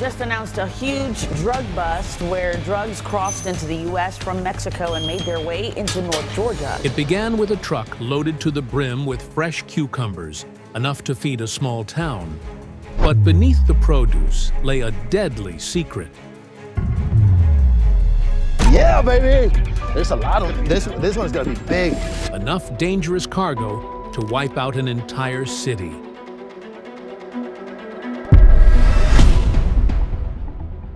just announced a huge drug bust where drugs crossed into the U.S. from Mexico and made their way into North Georgia. It began with a truck loaded to the brim with fresh cucumbers, enough to feed a small town. But beneath the produce lay a deadly secret. Yeah, baby! There's a lot of this one's gonna be big. Enough dangerous cargo to wipe out an entire city.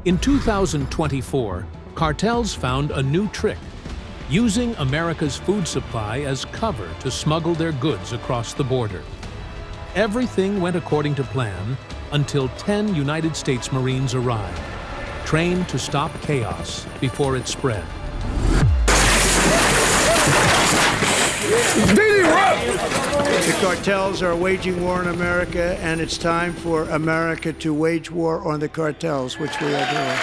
In 2024, cartels found a new trick, using America's food supply as cover to smuggle their goods across the border. Everything went according to plan until 10 United States Marines arrived, trained to stop chaos before it spread. The cartels are waging war in America, and it's time for America to wage war on the cartels, which we are doing.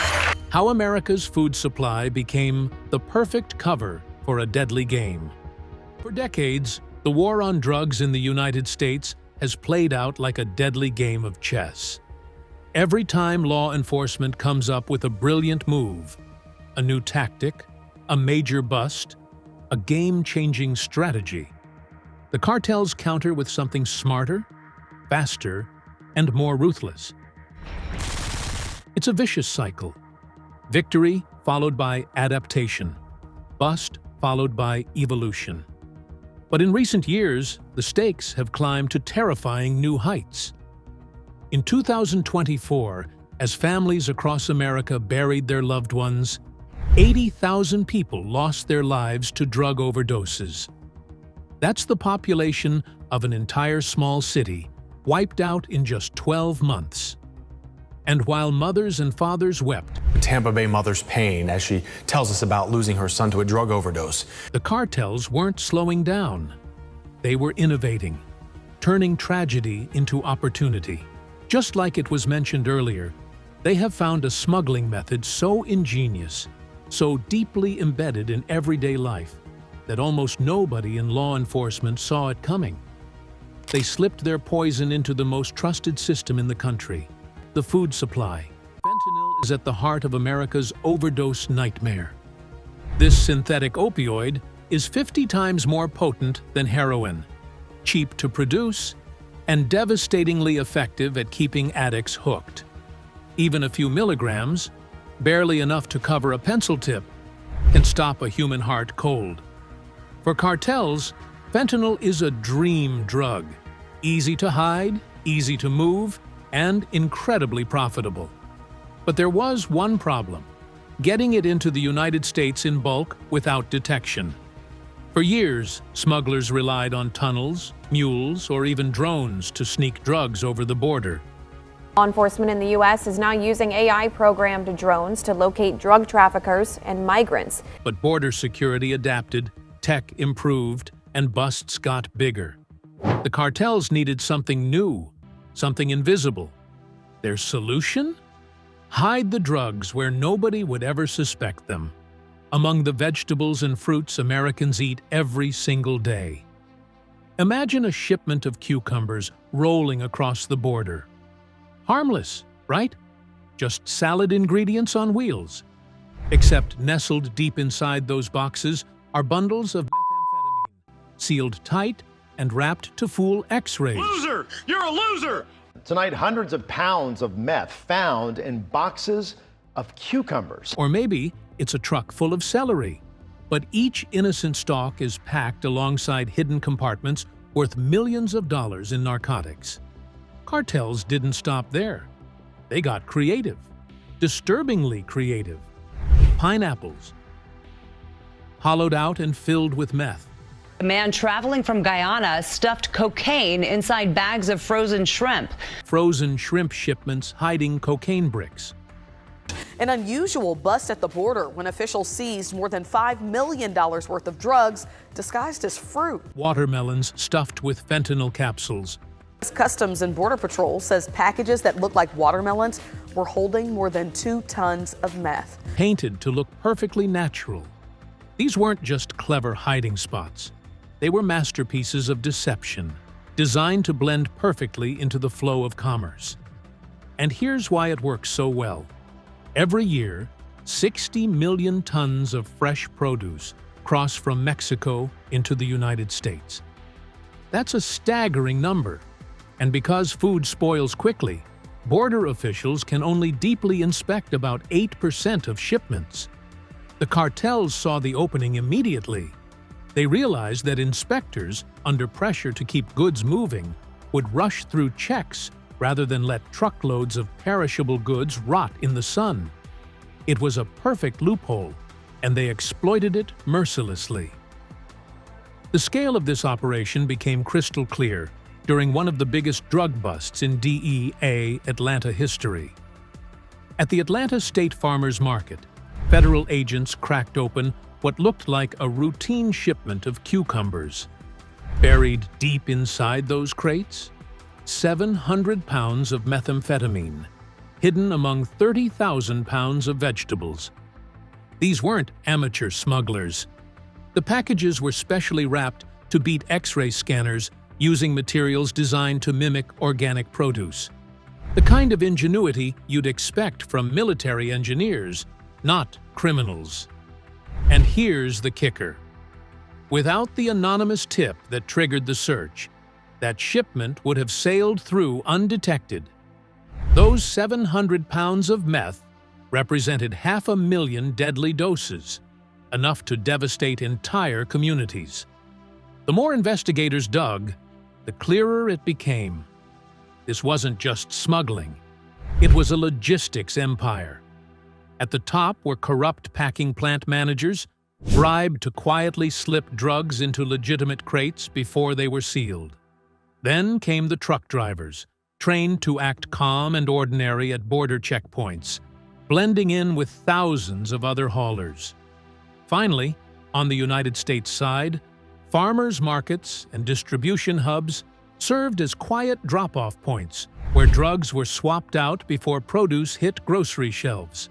How America's food supply became the perfect cover for a deadly game. For decades, the war on drugs in the United States has played out like a deadly game of chess. Every time law enforcement comes up with a brilliant move, a new tactic, a major bust, a game-changing strategy, the cartels counter with something smarter, faster, and more ruthless. It's a vicious cycle. Victory followed by adaptation. Bust followed by evolution. But in recent years, the stakes have climbed to terrifying new heights. In 2024, as families across America buried their loved ones, 80,000 people lost their lives to drug overdoses. That's the population of an entire small city, wiped out in just 12 months. And while mothers and fathers wept, a Tampa Bay mother's pain as she tells us about losing her son to a drug overdose, the cartels weren't slowing down. They were innovating, turning tragedy into opportunity. Just like it was mentioned earlier, they have found a smuggling method so ingenious, so deeply embedded in everyday life, that almost nobody in law enforcement saw it coming. They slipped their poison into the most trusted system in the country, the food supply. Fentanyl is at the heart of America's overdose nightmare. This synthetic opioid is 50 times more potent than heroin, cheap to produce, and devastatingly effective at keeping addicts hooked. Even a few milligrams, barely enough to cover a pencil tip, can stop a human heart cold. For cartels, fentanyl is a dream drug, easy to hide, easy to move, and incredibly profitable. But there was one problem: getting it into the United States in bulk without detection. For years, smugglers relied on tunnels, mules, or even drones to sneak drugs over the border. Law enforcement in the U.S. is now using AI-programmed drones to locate drug traffickers and migrants. But border security adapted, tech improved, and busts got bigger. The cartels needed something new, something invisible. Their solution? Hide the drugs where nobody would ever suspect them, among the vegetables and fruits Americans eat every single day. Imagine a shipment of cucumbers rolling across the border. Harmless, right? Just salad ingredients on wheels. Except nestled deep inside those boxes are bundles of methamphetamine, sealed tight and wrapped to fool X-rays. Loser! You're a loser! Tonight, hundreds of pounds of meth found in boxes of cucumbers. Or maybe it's a truck full of celery. But each innocent stalk is packed alongside hidden compartments worth millions of dollars in narcotics. Cartels didn't stop there. They got creative, disturbingly creative. Pineapples, hollowed out and filled with meth. A man traveling from Guyana stuffed cocaine inside bags of frozen shrimp. Frozen shrimp shipments hiding cocaine bricks. An unusual bust at the border when officials seized more than $5 million worth of drugs disguised as fruit. Watermelons stuffed with fentanyl capsules. Customs and Border Patrol says packages that look like watermelons were holding more than 2 tons of meth. Painted to look perfectly natural. These weren't just clever hiding spots. They were masterpieces of deception, designed to blend perfectly into the flow of commerce. And here's why it works so well. Every year, 60 million tons of fresh produce cross from Mexico into the United States. That's a staggering number. And because food spoils quickly, border officials can only deeply inspect about 8% of shipments. The cartels saw the opening immediately. They realized that inspectors, under pressure to keep goods moving, would rush through checks rather than let truckloads of perishable goods rot in the sun. It was a perfect loophole, and they exploited it mercilessly. The scale of this operation became crystal clear during one of the biggest drug busts in DEA Atlanta history. At the Atlanta State Farmers Market, federal agents cracked open what looked like a routine shipment of cucumbers. Buried deep inside those crates, 700 pounds of methamphetamine, hidden among 30,000 pounds of vegetables. These weren't amateur smugglers. The packages were specially wrapped to beat X-ray scanners using materials designed to mimic organic produce. The kind of ingenuity you'd expect from military engineers, not criminals. And here's the kicker. Without the anonymous tip that triggered the search, that shipment would have sailed through undetected. Those 700 pounds of meth represented 500,000 deadly doses, enough to devastate entire communities. The more investigators dug, the clearer it became. This wasn't just smuggling. It was a logistics empire. At the top were corrupt packing plant managers, bribed to quietly slip drugs into legitimate crates before they were sealed. Then came the truck drivers, trained to act calm and ordinary at border checkpoints, blending in with thousands of other haulers. Finally, on the United States side, farmers' markets and distribution hubs served as quiet drop-off points where drugs were swapped out before produce hit grocery shelves.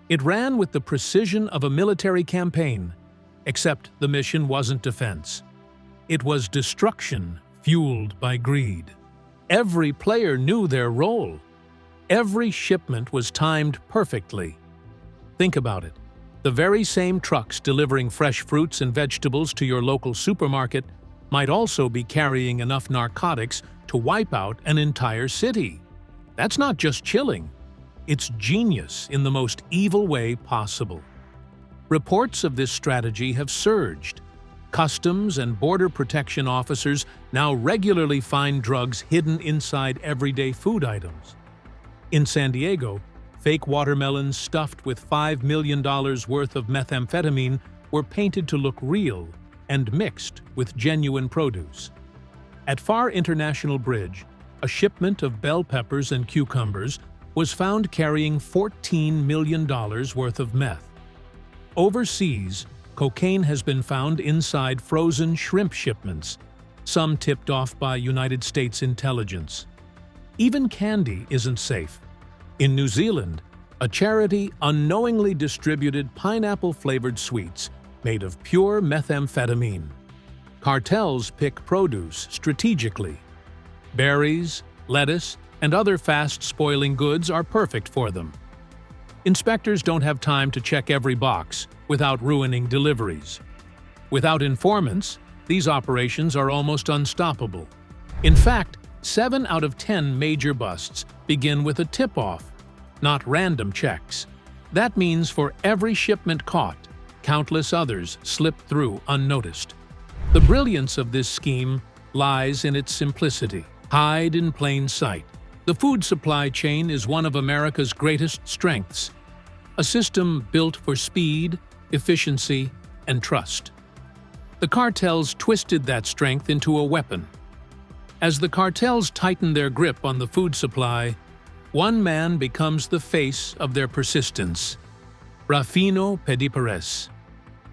It ran with the precision of a military campaign, except the mission wasn't defense. It was destruction fueled by greed. Every player knew their role. Every shipment was timed perfectly. Think about it. The very same trucks delivering fresh fruits and vegetables to your local supermarket might also be carrying enough narcotics to wipe out an entire city. That's not just chilling. It's genius in the most evil way possible. Reports of this strategy have surged. Customs and border protection officers now regularly find drugs hidden inside everyday food items. In San Diego, fake watermelons stuffed with $5 million worth of methamphetamine were painted to look real and mixed with genuine produce. At Far International Bridge, a shipment of bell peppers and cucumbers was found carrying $14 million worth of meth. Overseas, cocaine has been found inside frozen shrimp shipments, some tipped off by United States intelligence. Even candy isn't safe. In New Zealand, a charity unknowingly distributed pineapple-flavored sweets made of pure methamphetamine. Cartels pick produce strategically. Berries, lettuce, and other fast-spoiling goods are perfect for them. Inspectors don't have time to check every box without ruining deliveries. Without informants, these operations are almost unstoppable. In fact, 7 out of 10 major busts begin with a tip-off, not random checks. That means for every shipment caught, countless others slip through unnoticed. The brilliance of this scheme lies in its simplicity. Hide in plain sight. The food supply chain is one of America's greatest strengths, a system built for speed, efficiency, and trust. The cartels twisted that strength into a weapon. As the cartels tighten their grip on the food supply, one man becomes the face of their persistence: Rufino Pediperes.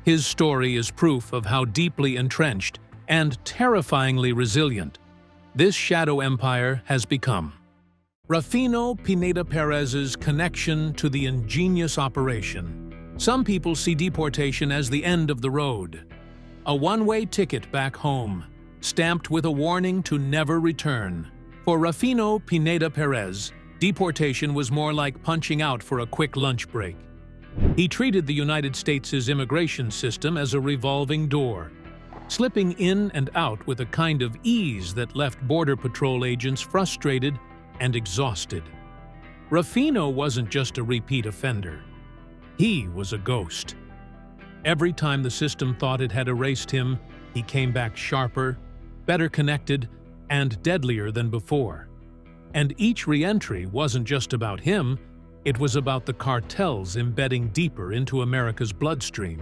His story is proof of how deeply entrenched and terrifyingly resilient this shadow empire has become. Rufino Pineda Perez's connection to the ingenious operation. Some people see deportation as the end of the road, a one-way ticket back home, stamped with a warning to never return. For Rufino Pineda Perez, Deportation was more like punching out for a quick lunch break. He treated the United States' immigration system as a revolving door, slipping in and out with a kind of ease that left Border Patrol agents frustrated and exhausted. Rufino wasn't just a repeat offender. He was a ghost. Every time the system thought it had erased him, he came back sharper, better connected, and deadlier than before. And each re-entry wasn't just about him, it was about the cartels embedding deeper into America's bloodstream.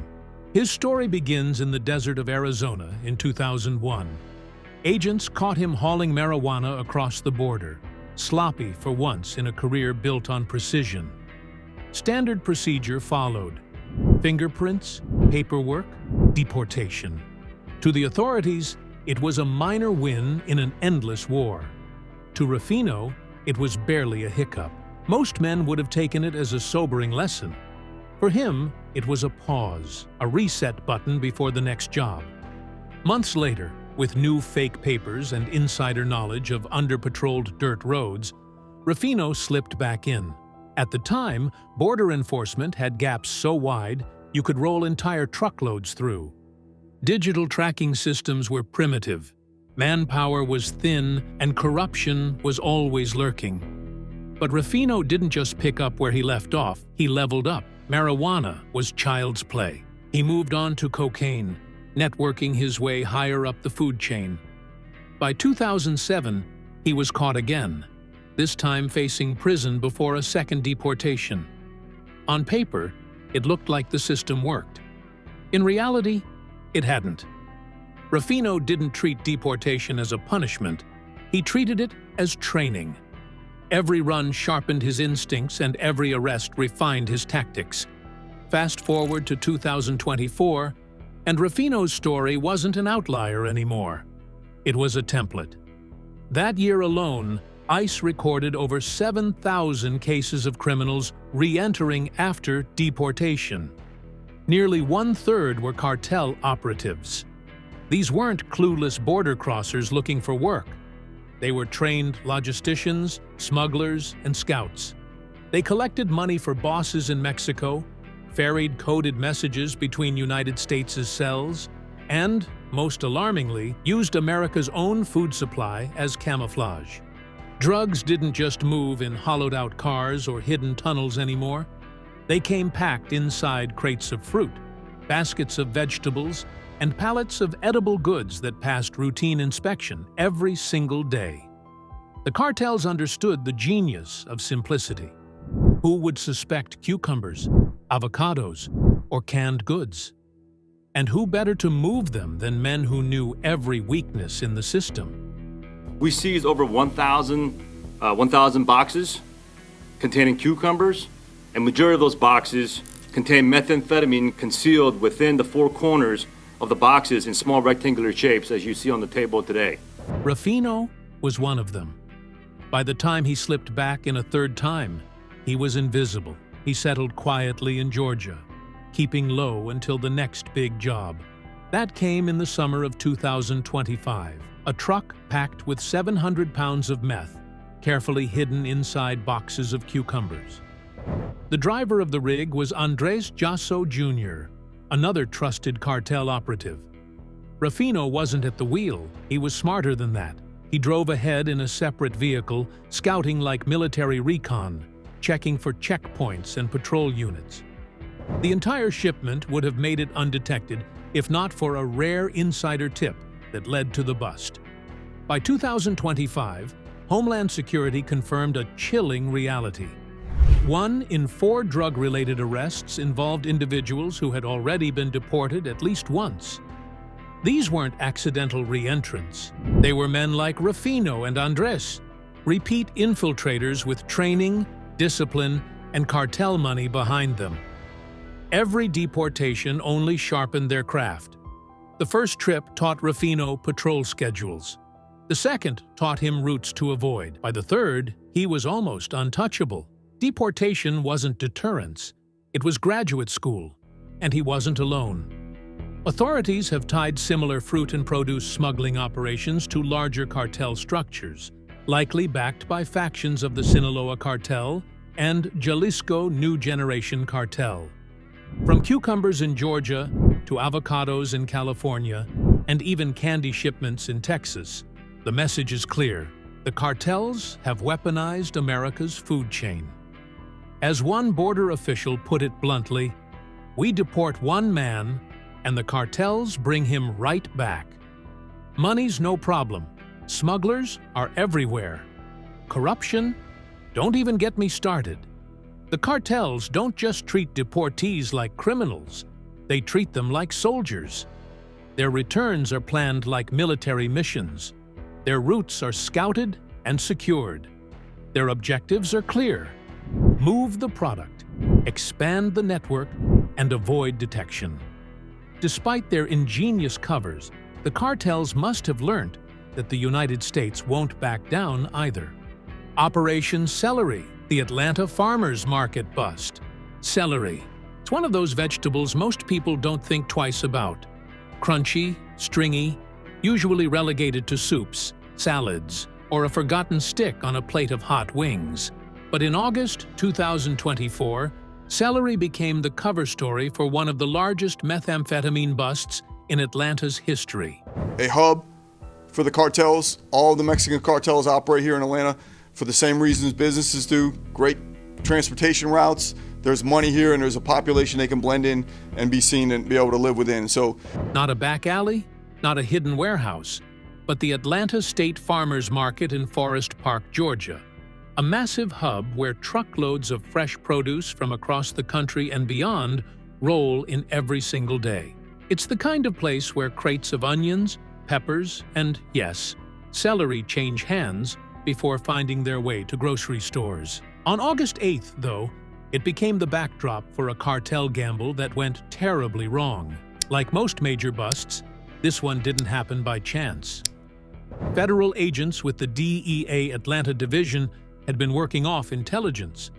His story begins in the desert of Arizona in 2001. Agents caught him hauling marijuana across the border, sloppy for once in a career built on precision. Standard procedure followed: fingerprints, paperwork, deportation. To the authorities, it was a minor win in an endless war. To Rufino, it was barely a hiccup. Most men would have taken it as a sobering lesson. For him, it was a pause, a reset button before the next job. Months later, with new fake papers and insider knowledge of under-patrolled dirt roads, Rufino slipped back in. At the time, border enforcement had gaps so wide you could roll entire truckloads through. Digital tracking systems were primitive, manpower was thin, and corruption was always lurking. But Rufino didn't just pick up where he left off, he leveled up. Marijuana was child's play. He moved on to cocaine, networking his way higher up the food chain. By 2007, he was caught again, this time facing prison before a second deportation. On paper, it looked like the system worked. In reality, it hadn't. Rufino didn't treat deportation as a punishment, he treated it as training. Every run sharpened his instincts and every arrest refined his tactics. Fast forward to 2024, and Rufino's story wasn't an outlier anymore. It was a template. That year alone, ICE recorded over 7,000 cases of criminals re-entering after deportation. Nearly one-third were cartel operatives. These weren't clueless border crossers looking for work. They were trained logisticians, smugglers, and scouts. They collected money for bosses in Mexico, ferried coded messages between United States' cells, and, most alarmingly, used America's own food supply as camouflage. Drugs didn't just move in hollowed-out cars or hidden tunnels anymore. They came packed inside crates of fruit, baskets of vegetables, and pallets of edible goods that passed routine inspection every single day. The cartels understood the genius of simplicity. Who would suspect cucumbers, avocados, or canned goods? And who better to move them than men who knew every weakness in the system? We seized over 1,000 boxes containing cucumbers, and majority of those boxes contain methamphetamine concealed within the four corners of the boxes in small rectangular shapes, as you see on the table today. Rufino was one of them. By the time he slipped back in a third time, he was invisible. He settled quietly in Georgia, keeping low until the next big job. That came in the summer of 2025. A truck packed with 700 pounds of meth, carefully hidden inside boxes of cucumbers. The driver of the rig was Andres Jasso Jr., another trusted cartel operative. Rufino wasn't at the wheel, he was smarter than that. He drove ahead in a separate vehicle, scouting like military recon, checking for checkpoints and patrol units. The entire shipment would have made it undetected if not for a rare insider tip that led to the bust. By 2025, Homeland Security confirmed a chilling reality. 1 in 4 drug-related arrests involved individuals who had already been deported at least once. These weren't accidental re-entrants. They were men like Rufino and Andres, repeat infiltrators with training, discipline, and cartel money behind them. Every deportation only sharpened their craft. The first trip taught Rufino patrol schedules. The second taught him routes to avoid. By the third, he was almost untouchable. Deportation wasn't deterrence, it was graduate school, and he wasn't alone. Authorities have tied similar fruit and produce smuggling operations to larger cartel structures, likely backed by factions of the Sinaloa cartel and Jalisco New Generation cartel. From cucumbers in Georgia to avocados in California and even candy shipments in Texas, the message is clear. The cartels have weaponized America's food chain. As one border official put it bluntly, we deport one man and the cartels bring him right back. Money's no problem. Smugglers are everywhere. Corruption? Don't even get me started. The cartels don't just treat deportees like criminals, they treat them like soldiers. Their returns are planned like military missions. Their routes are scouted and secured. Their objectives are clear: move the product, expand the network, and avoid detection. Despite their ingenious covers, the cartels must have learned that the United States won't back down either. Operation Celery, the Atlanta farmers market bust. Celery. It's one of those vegetables most people don't think twice about. Crunchy, stringy, usually relegated to soups, salads, or a forgotten stick on a plate of hot wings. But in August 2024, celery became the cover story for one of the largest methamphetamine busts in Atlanta's history. A hub for the cartels. All the Mexican cartels operate here in Atlanta for the same reasons businesses do. Great transportation routes. There's money here and there's a population they can blend in and be seen and be able to live within. So, not a back alley, not a hidden warehouse, but the Atlanta State Farmers Market in Forest Park, Georgia. A massive hub where truckloads of fresh produce from across the country and beyond roll in every single day. It's the kind of place where crates of onions, peppers, and, yes, celery change hands before finding their way to grocery stores. On August 8th, though, it became the backdrop for a cartel gamble that went terribly wrong. Like most major busts, this one didn't happen by chance. Federal agents with the DEA Atlanta Division had been working off intelligence.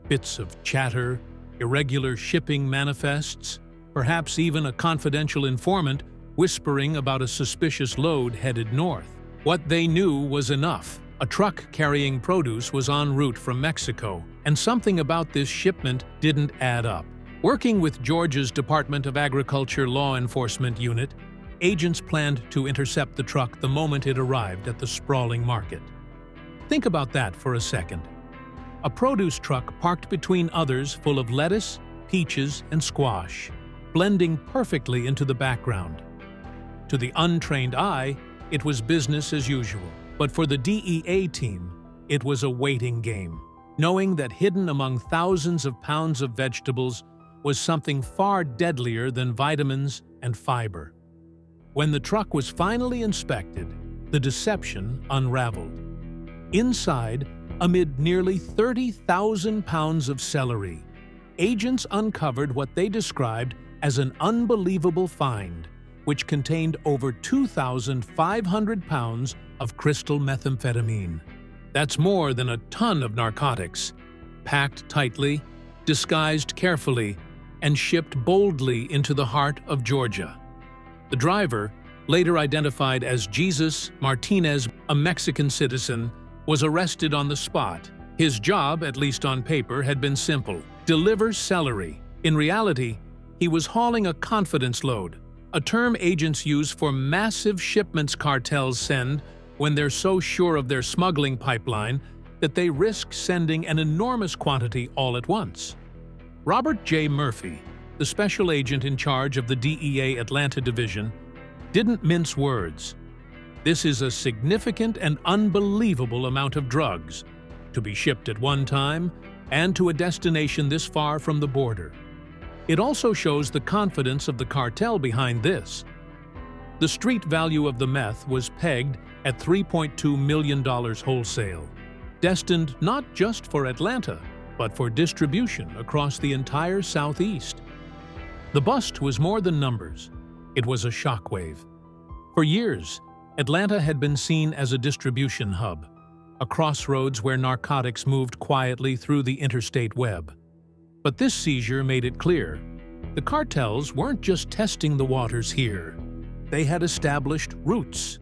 Bits of chatter, irregular shipping manifests, perhaps even a confidential informant whispering about a suspicious load headed north. What they knew was enough. A truck carrying produce was en route from Mexico, and something about this shipment didn't add up. Working with Georgia's Department of Agriculture Law Enforcement Unit, agents planned to intercept the truck the moment it arrived at the sprawling market. Think about that for a second. A produce truck parked between others full of lettuce, peaches, and squash, blending perfectly into the background. To the untrained eye, it was business as usual. But for the DEA team, it was a waiting game, knowing that hidden among thousands of pounds of vegetables was something far deadlier than vitamins and fiber. When the truck was finally inspected, the deception unraveled. Inside, amid nearly 30,000 pounds of celery, agents uncovered what they described as an unbelievable find, which contained over 2,500 pounds of crystal methamphetamine. That's more than a ton of narcotics, packed tightly, disguised carefully, and shipped boldly into the heart of Georgia. The driver, later identified as Jesus Martinez, a Mexican citizen, was arrested on the spot. His job, at least on paper, had been simple: deliver celery. In reality, he was hauling a confidence load, a term agents use for massive shipments cartels send when they're so sure of their smuggling pipeline that they risk sending an enormous quantity all at once. Robert J. Murphy, the special agent in charge of the DEA Atlanta Division, didn't mince words. This is a significant and unbelievable amount of drugs to be shipped at one time and to a destination this far from the border. It also shows the confidence of the cartel behind this. The street value of the meth was pegged at $3.2 million wholesale, destined not just for Atlanta, but for distribution across the entire Southeast. The bust was more than numbers. It was a shockwave. For years, Atlanta had been seen as a distribution hub, a crossroads where narcotics moved quietly through the interstate web. But this seizure made it clear, the cartels weren't just testing the waters here. They had established roots.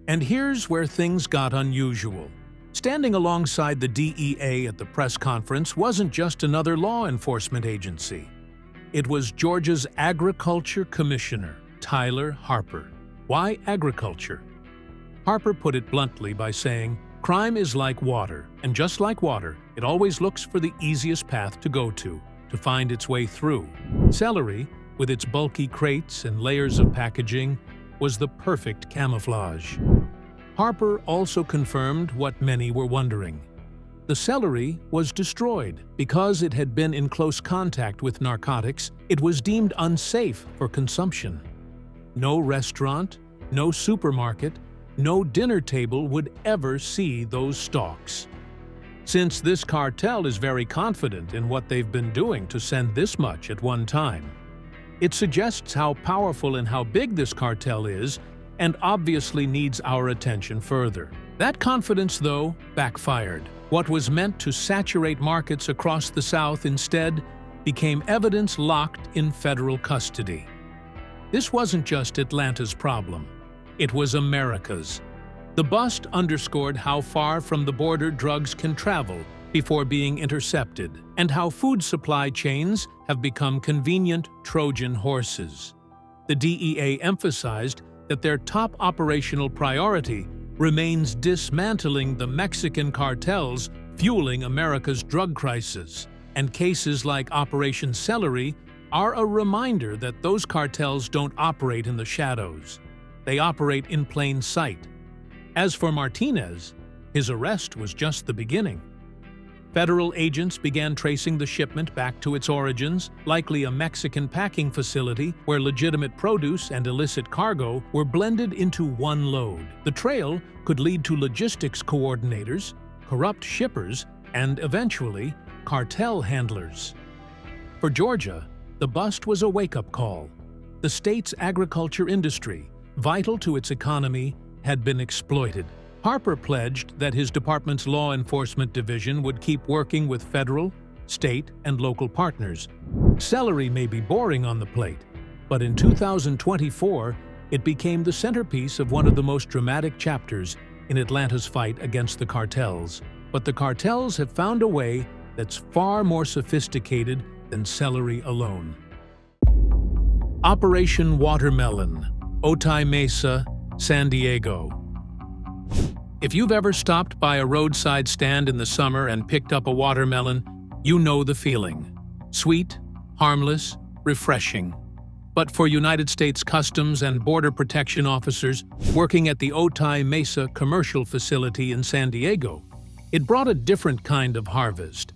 And here's where things got unusual. Standing alongside the DEA at the press conference wasn't just another law enforcement agency. It was Georgia's Agriculture Commissioner, Tyler Harper. Why agriculture? Harper put it bluntly by saying, "Crime is like water, and just like water, it always looks for the easiest path to go to find its way through." Celery, with its bulky crates and layers of packaging, was the perfect camouflage. Harper also confirmed what many were wondering. The celery was destroyed. Because it had been in close contact with narcotics, it was deemed unsafe for consumption. No restaurant, no supermarket, no dinner table would ever see those stalks. Since this cartel is very confident in what they've been doing to send this much at one time, it suggests how powerful and how big this cartel is, and obviously needs our attention further. That confidence, though, backfired. What was meant to saturate markets across the South instead became evidence locked in federal custody. This wasn't just Atlanta's problem. It was America's. The bust underscored how far from the border drugs can travel before being intercepted, and how food supply chains have become convenient Trojan horses. The DEA emphasized that their top operational priority remains dismantling the Mexican cartels fueling America's drug crisis, and cases like Operation Celery are a reminder that those cartels don't operate in the shadows. They operate in plain sight. As for Martinez, his arrest was just the beginning. Federal agents began tracing the shipment back to its origins, likely a Mexican packing facility where legitimate produce and illicit cargo were blended into one load. The trail could lead to logistics coordinators, corrupt shippers, and eventually, cartel handlers. For Georgia, the bust was a wake-up call. The state's agriculture industry, vital to its economy, had been exploited. Harper pledged that his department's law enforcement division would keep working with federal, state, and local partners. Celery may be boring on the plate, but in 2024, it became the centerpiece of one of the most dramatic chapters in Atlanta's fight against the cartels. But the cartels have found a way that's far more sophisticated than celery alone. Operation Watermelon, Otay Mesa, San Diego. If you've ever stopped by a roadside stand in the summer and picked up a watermelon, you know the feeling. Sweet, harmless, refreshing. But for United States Customs and Border Protection officers working at the Otay Mesa commercial facility in San Diego, it brought a different kind of harvest.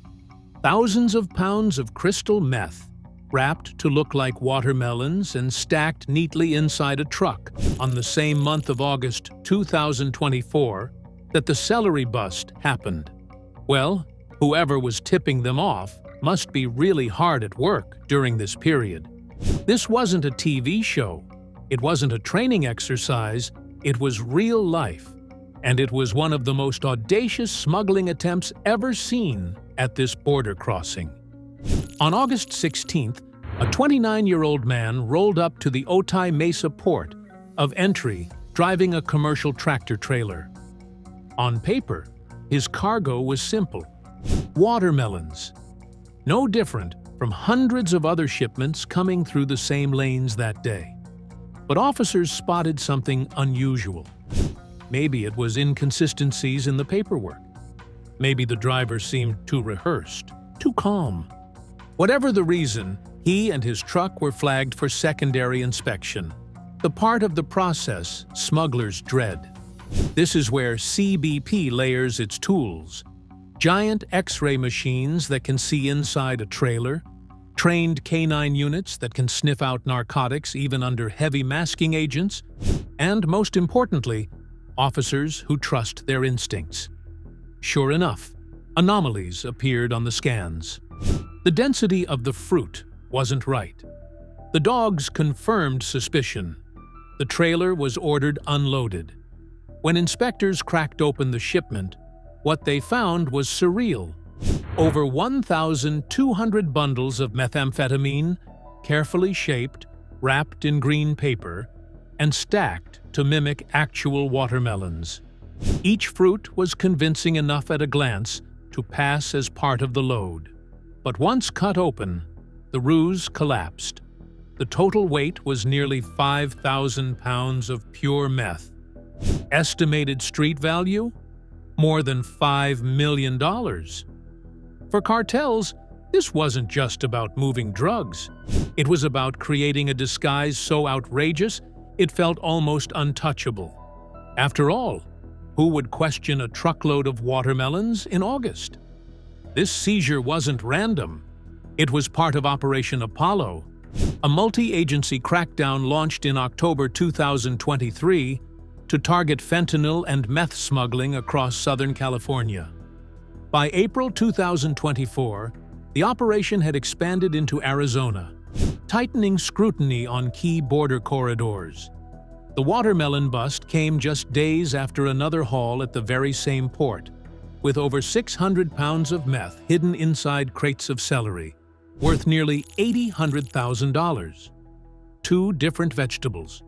Thousands of pounds of crystal meth, wrapped to look like watermelons and stacked neatly inside a truck on the same month of August 2024 that the celery bust happened. Well, whoever was tipping them off must be really hard at work during this period. This wasn't a TV show. It wasn't a training exercise. It was real life. And it was one of the most audacious smuggling attempts ever seen at this border crossing. On August 16th, a 29-year-old man rolled up to the Otay Mesa port of entry driving a commercial tractor trailer. On paper, his cargo was simple: watermelons. No different from hundreds of other shipments coming through the same lanes that day. But officers spotted something unusual. Maybe it was inconsistencies in the paperwork. Maybe the driver seemed too rehearsed, too calm. Whatever the reason, he and his truck were flagged for secondary inspection, the part of the process smugglers dread. This is where CBP layers its tools: giant X-ray machines that can see inside a trailer, trained canine units that can sniff out narcotics even under heavy masking agents, and most importantly, officers who trust their instincts. Sure enough, anomalies appeared on the scans. The density of the fruit wasn't right. The dogs confirmed suspicion. The trailer was ordered unloaded. When inspectors cracked open the shipment, what they found was surreal. Over 1,200 bundles of methamphetamine, carefully shaped, wrapped in green paper, and stacked to mimic actual watermelons. Each fruit was convincing enough at a glance to pass as part of the load. But once cut open, the ruse collapsed. The total weight was nearly 5,000 pounds of pure meth. Estimated street value? More than $5 million. For cartels, this wasn't just about moving drugs. It was about creating a disguise so outrageous it felt almost untouchable. After all, who would question a truckload of watermelons in August? This seizure wasn't random. It was part of Operation Apollo, a multi-agency crackdown launched in October 2023 to target fentanyl and meth smuggling across Southern California. By April 2024, the operation had expanded into Arizona, tightening scrutiny on key border corridors. The watermelon bust came just days after another haul at the very same port, with over 600 pounds of meth hidden inside crates of celery, worth nearly $800,000. Two different vegetables.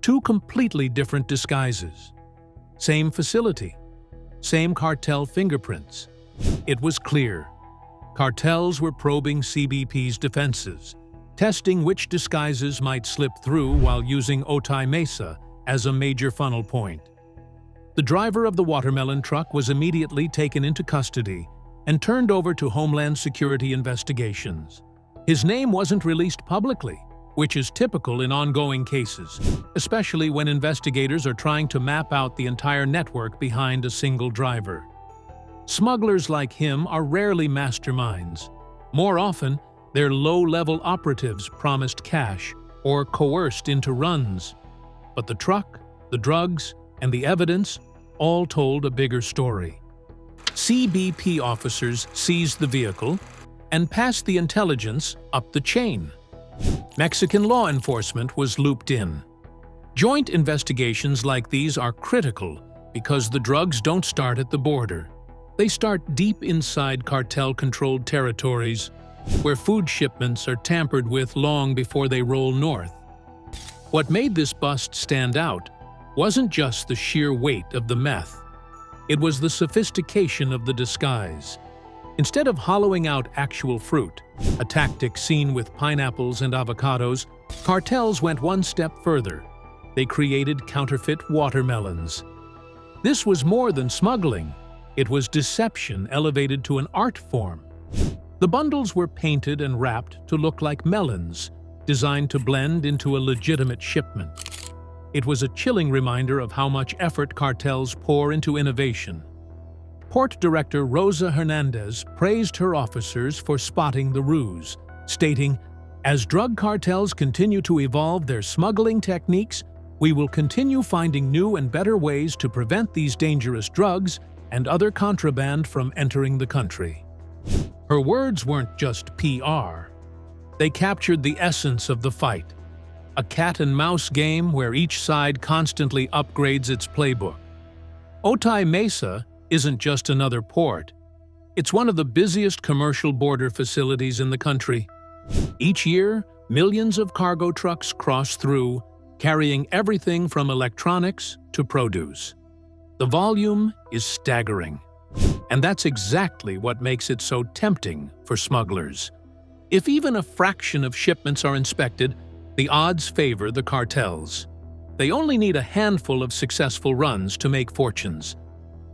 Two completely different disguises. Same facility. Same cartel fingerprints. It was clear. Cartels were probing CBP's defenses, testing which disguises might slip through while using Otay Mesa as a major funnel point. The driver of the watermelon truck was immediately taken into custody and turned over to Homeland Security investigations. His name wasn't released publicly, which is typical in ongoing cases, especially when investigators are trying to map out the entire network behind a single driver. Smugglers like him are rarely masterminds. More often, they're low-level operatives promised cash or coerced into runs. But the truck, the drugs, and the evidence all told a bigger story. CBP officers seized the vehicle and passed the intelligence up the chain. Mexican law enforcement was looped in. Joint investigations like these are critical because the drugs don't start at the border. They start deep inside cartel-controlled territories, where food shipments are tampered with long before they roll north. What made this bust stand out wasn't just the sheer weight of the meth. It was the sophistication of the disguise. Instead of hollowing out actual fruit, a tactic seen with pineapples and avocados, cartels went one step further. They created counterfeit watermelons. This was more than smuggling. It was deception elevated to an art form. The bundles were painted and wrapped to look like melons, designed to blend into a legitimate shipment. It was a chilling reminder of how much effort cartels pour into innovation. Port Director Rosa Hernandez praised her officers for spotting the ruse, stating, "As drug cartels continue to evolve their smuggling techniques, we will continue finding new and better ways to prevent these dangerous drugs and other contraband from entering the country." Her words weren't just PR. They captured the essence of the fight, a cat-and-mouse game where each side constantly upgrades its playbook. Otay Mesa isn't just another port. It's one of the busiest commercial border facilities in the country. Each year, millions of cargo trucks cross through, carrying everything from electronics to produce. The volume is staggering. And that's exactly what makes it so tempting for smugglers. If even a fraction of shipments are inspected, the odds favor the cartels. They only need a handful of successful runs to make fortunes.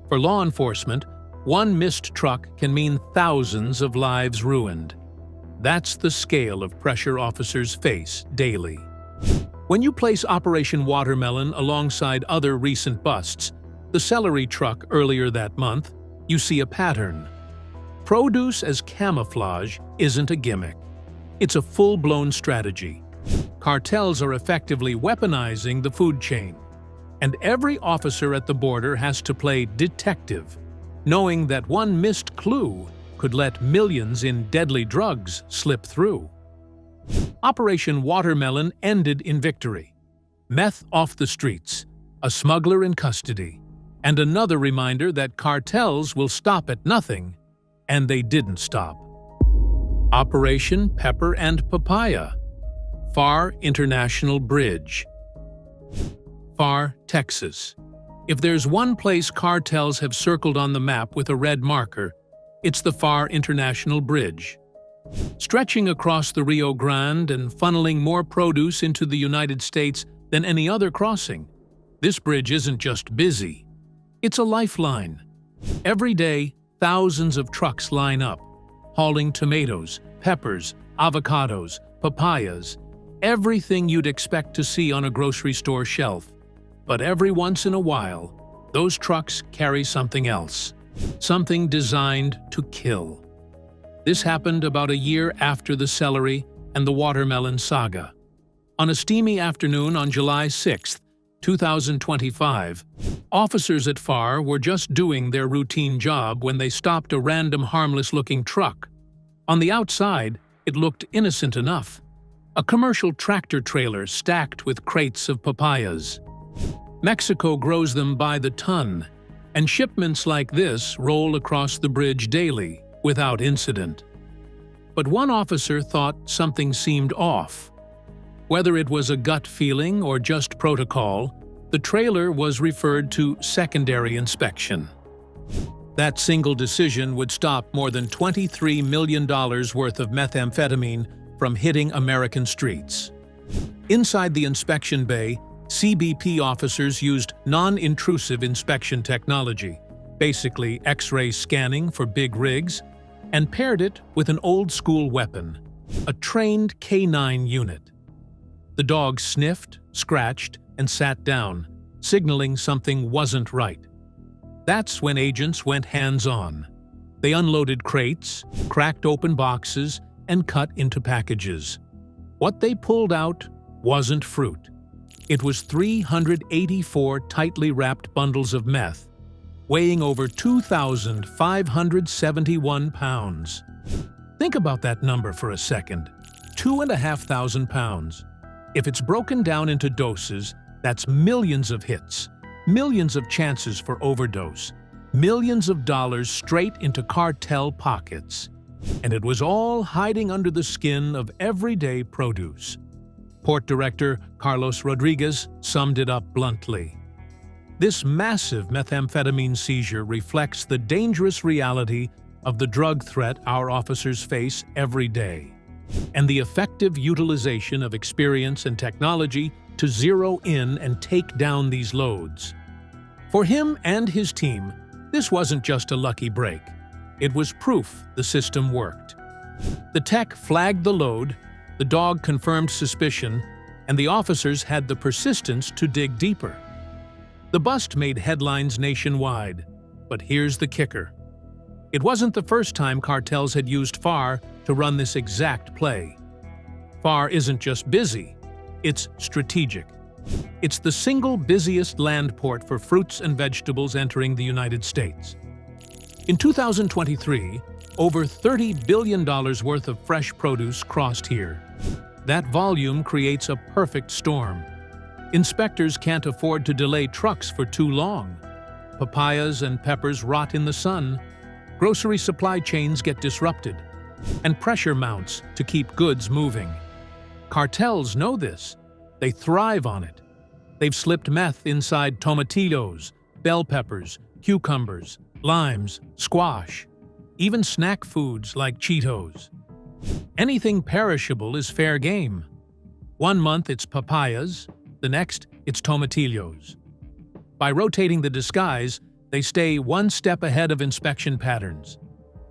For law enforcement, one missed truck can mean thousands of lives ruined. That's the scale of pressure officers face daily. When you place Operation Watermelon alongside other recent busts, the celery truck earlier that month, you see a pattern. Produce as camouflage isn't a gimmick. It's a full-blown strategy. Cartels are effectively weaponizing the food chain. And every officer at the border has to play detective, knowing that one missed clue could let millions in deadly drugs slip through. Operation Watermelon ended in victory. Meth off the streets, a smuggler in custody, and another reminder that cartels will stop at nothing, and they didn't stop. Operation Pepper and Papaya, Far International Bridge, Far, Texas. If there's one place cartels have circled on the map with a red marker, it's the FAR International Bridge. Stretching across the Rio Grande and funneling more produce into the United States than any other crossing, this bridge isn't just busy. It's a lifeline. Every day, thousands of trucks line up, hauling tomatoes, peppers, avocados, papayas, everything you'd expect to see on a grocery store shelf. But every once in a while, those trucks carry something else, something designed to kill. This happened about a year after the celery and the watermelon saga. On a steamy afternoon on July 6, 2025, officers at FAR were just doing their routine job when they stopped a random harmless-looking truck. On the outside, it looked innocent enough. A commercial tractor trailer stacked with crates of papayas. Mexico grows them by the ton, and shipments like this roll across the bridge daily, without incident. But one officer thought something seemed off. Whether it was a gut feeling or just protocol, the trailer was referred to secondary inspection. That single decision would stop more than $23 million worth of methamphetamine from hitting American streets. Inside the inspection bay, CBP officers used non-intrusive inspection technology, basically X-ray scanning for big rigs, and paired it with an old-school weapon, a trained K9 unit. The dog sniffed, scratched, and sat down, signaling something wasn't right. That's when agents went hands-on. They unloaded crates, cracked open boxes, and cut into packages. What they pulled out wasn't fruit. It was 384 tightly wrapped bundles of meth, weighing over 2,571 pounds. Think about that number for a second. 2,500 pounds. If it's broken down into doses, that's millions of hits, millions of chances for overdose, millions of dollars straight into cartel pockets. And it was all hiding under the skin of everyday produce. Port Director Carlos Rodriguez summed it up bluntly. This massive methamphetamine seizure reflects the dangerous reality of the drug threat our officers face every day, and the effective utilization of experience and technology to zero in and take down these loads. For him and his team, this wasn't just a lucky break. It was proof the system worked. The tech flagged the load, the dog confirmed suspicion, and the officers had the persistence to dig deeper. The bust made headlines nationwide, but here's the kicker. It wasn't the first time cartels had used FAR to run this exact play. FAR isn't just busy, it's strategic. It's the single busiest land port for fruits and vegetables entering the United States. In 2023, over $30 billion worth of fresh produce crossed here. That volume creates a perfect storm. Inspectors can't afford to delay trucks for too long. Papayas and peppers rot in the sun. Grocery supply chains get disrupted, and pressure mounts to keep goods moving. Cartels know this. They thrive on it. They've slipped meth inside tomatillos, bell peppers, cucumbers, limes, squash, even snack foods like Cheetos. Anything perishable is fair game. One month it's papayas, the next it's tomatillos. By rotating the disguise, they stay one step ahead of inspection patterns.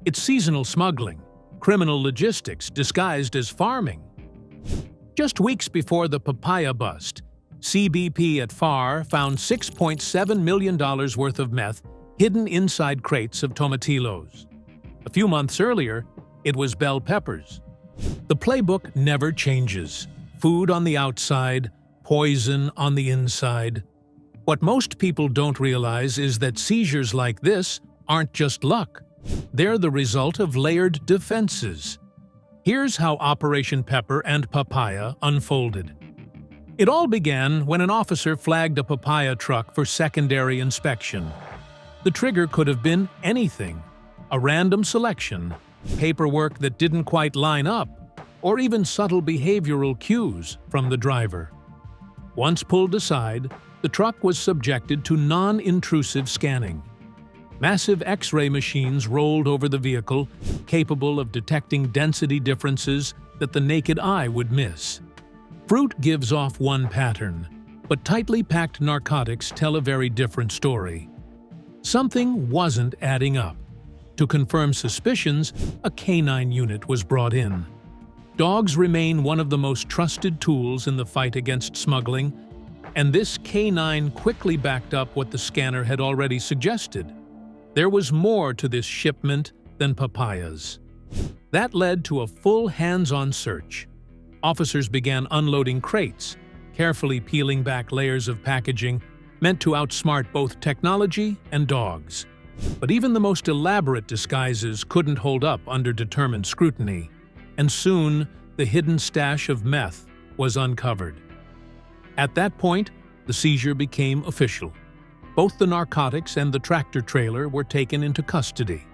It's seasonal smuggling, criminal logistics disguised as farming. Just weeks before the papaya bust, CBP at FAR found $6.7 million worth of meth hidden inside crates of tomatillos. A few months earlier, it was bell peppers. The playbook never changes. Food on the outside, poison on the inside. What most people don't realize is that seizures like this aren't just luck. They're the result of layered defenses. Here's how Operation Pepper and Papaya unfolded. It all began when an officer flagged a papaya truck for secondary inspection. The trigger could have been anything: a random selection, paperwork that didn't quite line up, or even subtle behavioral cues from the driver. Once pulled aside, the truck was subjected to non-intrusive scanning. Massive X-ray machines rolled over the vehicle, capable of detecting density differences that the naked eye would miss. Fruit gives off one pattern, but tightly packed narcotics tell a very different story. Something wasn't adding up. To confirm suspicions, a canine unit was brought in. Dogs remain one of the most trusted tools in the fight against smuggling, and this canine quickly backed up what the scanner had already suggested. There was more to this shipment than papayas. That led to a full hands-on search. Officers began unloading crates, carefully peeling back layers of packaging meant to outsmart both technology and dogs. But even the most elaborate disguises couldn't hold up under determined scrutiny, and soon the hidden stash of meth was uncovered. At that point, the seizure became official. Both the narcotics and the tractor-trailer were taken into custody.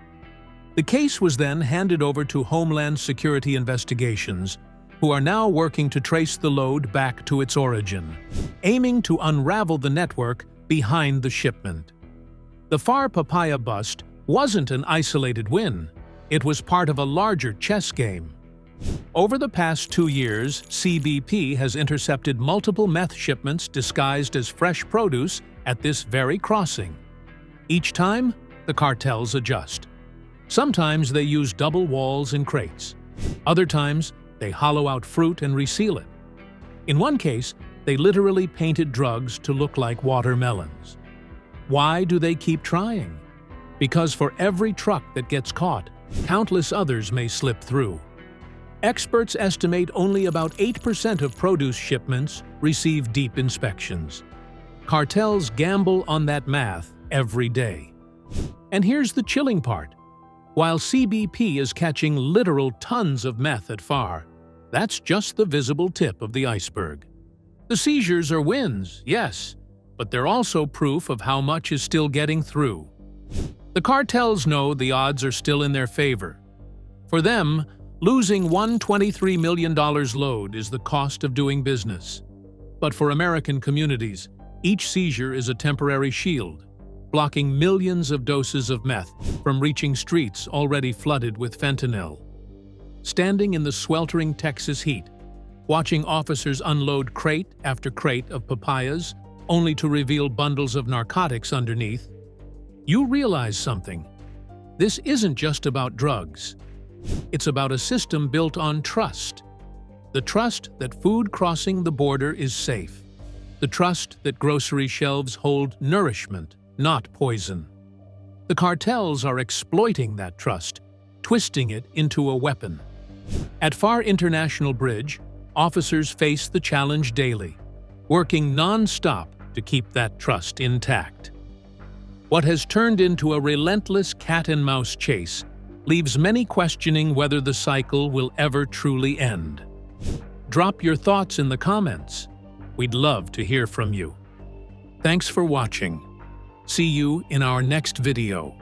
The case was then handed over to Homeland Security investigations, who are now working to trace the load back to its origin, aiming to unravel the network behind the shipment. The Far Papaya bust wasn't an isolated win. It was part of a larger chess game. Over the past 2 years, CBP has intercepted multiple meth shipments disguised as fresh produce at this very crossing. Each time, the cartels adjust. Sometimes they use double walls and crates. Other times, they hollow out fruit and reseal it. In one case, they literally painted drugs to look like watermelons. Why do they keep trying? Because for every truck that gets caught, countless others may slip through. Experts estimate only about 8% of produce shipments receive deep inspections. Cartels gamble on that math every day. And here's the chilling part. While CBP is catching literal tons of meth at FAR, that's just the visible tip of the iceberg. The seizures are wins, yes, but they're also proof of how much is still getting through. The cartels know the odds are still in their favor. For them, losing one $23 million load is the cost of doing business. But for American communities, each seizure is a temporary shield, blocking millions of doses of meth from reaching streets already flooded with fentanyl. Standing in the sweltering Texas heat, watching officers unload crate after crate of papayas, only to reveal bundles of narcotics underneath, you realize something. This isn't just about drugs. It's about a system built on trust. The trust that food crossing the border is safe. The trust that grocery shelves hold nourishment, not poison. The cartels are exploiting that trust, twisting it into a weapon. At FAR International Bridge, officers face the challenge daily, working non-stop to keep that trust intact. What has turned into a relentless cat-and-mouse chase leaves many questioning whether the cycle will ever truly end. Drop your thoughts in the comments. We'd love to hear from you. Thanks for watching. See you in our next video.